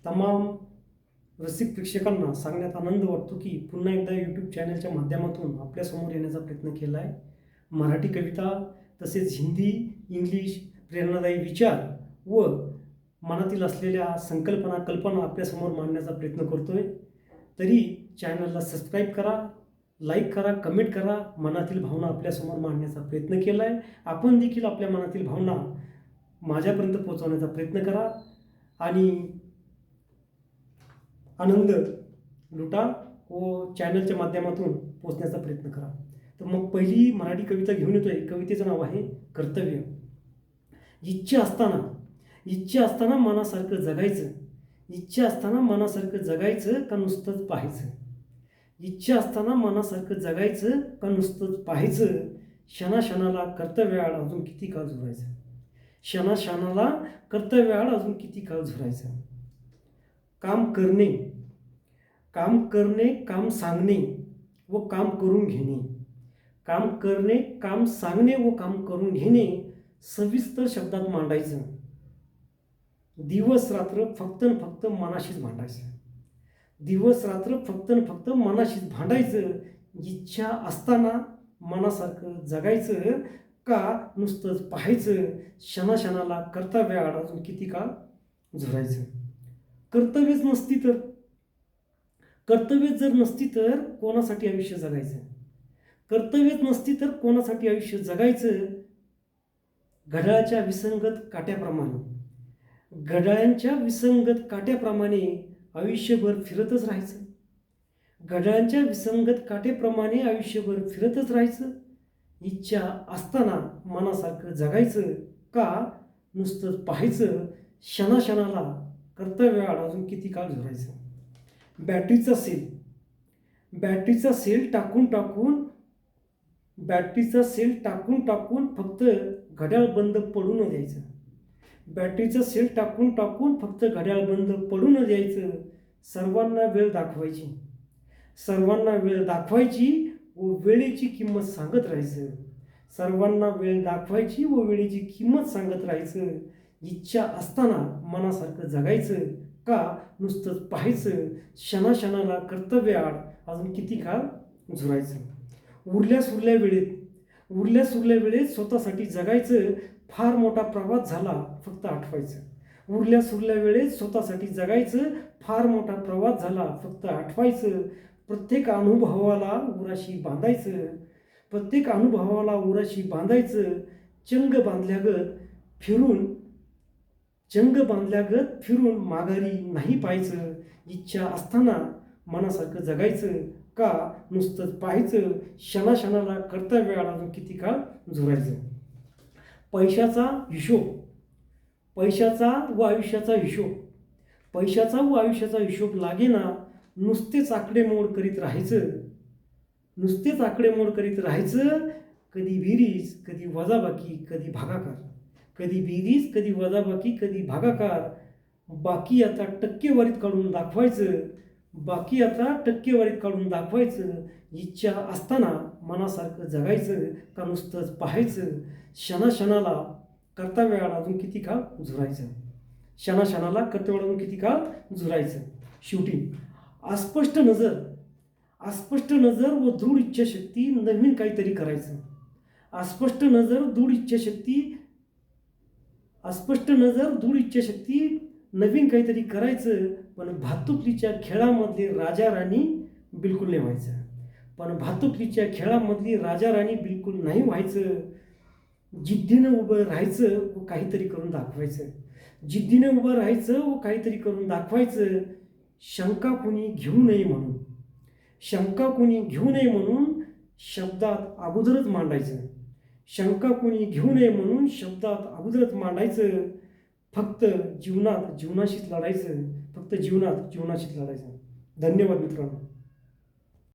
तमाम रसिक प्रेक्षकांना सांगण्यात आनंद वाटतो की पुन्हा एकदा यूट्यूब चॅनलच्या माध्यमातून आपल्यासमोर येण्याचा प्रयत्न केला आहे. मराठी कविता तसेच हिंदी, इंग्लिश, प्रेरणादायी विचार व मनातील असलेल्या कल्पना आपल्यासमोर मांडण्याचा प्रयत्न करतो आहे. तरी चॅनलला सबस्क्राईब करा, लाईक करा, कमेंट करा. मनातील भावना आपल्यासमोर मांडण्याचा प्रयत्न केला आहे. आपण देखील आपल्या मनातील भावना माझ्यापर्यंत पोहोचवण्याचा प्रयत्न करा आणि आनंद लुटा व चॅनलच्या माध्यमातून पोचण्याचा प्रयत्न करा. तर मग पहिली मराठी कविता घेऊन येतोय. कवितेचं नाव आहे कर्तव्य. इच्छा असताना मनासारखं जगायचं. इच्छा असताना मनासारखं जगायचं का नुसतंच पाहायचं. इच्छा असताना मनासारखं जगायचं का नुसतंच पाहायचं. क्षणाक्षणाला कर्तव्याआड अजून किती काळ झुरायचं. क्षणाक्षणाला कर्तव्याआड अजून किती काळ झुरायचं. काम करणे, काम सांगणे व काम करून घेणे. काम करणे, काम सांगणे व काम करून घेणे सविस्तर शब्दात मांडायचं. दिवस रात्र फक्त मनाशीच भांडायचं. दिवस रात्र फक्त मनाशीच भांडायचं. इच्छा असताना मनासारखं जगायचं का नुसतंच पाहायचं. क्षणाक्षणाला कर्तव्याआड अजून किती काळ झुरायचं. कर्तव्यच जर नसती तर कोणासाठी आयुष्य जगायचं. कर्तव्यच नसती तर कोणासाठी आयुष्य जगायचं. घड्याळाच्या विसंगत काट्याप्रमाणे आयुष्यभर फिरतच राहायचं. घड्याळांच्या विसंगत काट्याप्रमाणे आयुष्यभर फिरतच राहायचं. इच्छा असताना मनासारखं जगायचं का नुसतंच पाहायचं. क्षणाक्षणाला कर्तव्याआड अजून किती काळ झुरायचं. बॅटरीचा सेल टाकून फक्त घड्याळ बंद पडू न द्यायचं. बॅटरीचा सेल टाकून फक्त घड्याळ बंद पडू न द्यायचं. सर्वांना वेळ दाखवायची व वेळेची किंमत सांगत राहायचं. सर्वांना वेळ दाखवायची व वेळेची किंमत सांगत राहायचं. इच्छा असताना मनासारखं जगायचं का नुसतंच पाहायचं. क्षणाक्षणाला कर्तव्याआड अजून किती काळ झुरायचं. उरल्या सुरल्या वेळेत स्वतःसाठी जगायचं. फार मोठा प्रवास झाला फक्त आठवायचं. उरल्या सुरल्या वेळेत स्वतःसाठी जगायचं. फार मोठा प्रवास झाला फक्त आठवायचं. प्रत्येक अनुभवाला उराशी बांधायचं. चंग बांधल्यागत फिरून माघारी नाही पाहायचं. इच्छा असताना मनासारखं जगायचं का नुसतंच पाहायचं. क्षणाक्षणाला कर्तव्याआड अजून किती काळ झुरायचं. पैशाचा व आयुष्याचा हिशोब लागेना. नुसतेच आकडेमोड करीत राहायचं. कधी बेरीज, कधी वजाबाकी, कधी भागाकार. बाकी आता टक्केवारीत काढून दाखवायचं. इच्छा असताना मनासारखं जगायचं का नुसतंच पाहायचं. क्षणाक्षणाला कर्तव्याआड अजून किती काळ झुरायचं. शेवटी अस्पष्ट नजर व दृढ इच्छाशक्ती नवीन काहीतरी करायचं. अस्पष्ट नजर दृढ इच्छाशक्ती नवीन काहीतरी करायचं. पण भातुकलीच्या खेळामधले राजा राणी बिलकुल नाही व्हायचं. जिद्दीनं उभं राहायचं व काहीतरी करून दाखवायचं. शंका कुणी घेऊ नये म्हणून शब्दात अगोदरच मांडायचं. फक्त जीवनाशीच लढायचं. धन्यवाद मित्रांनो.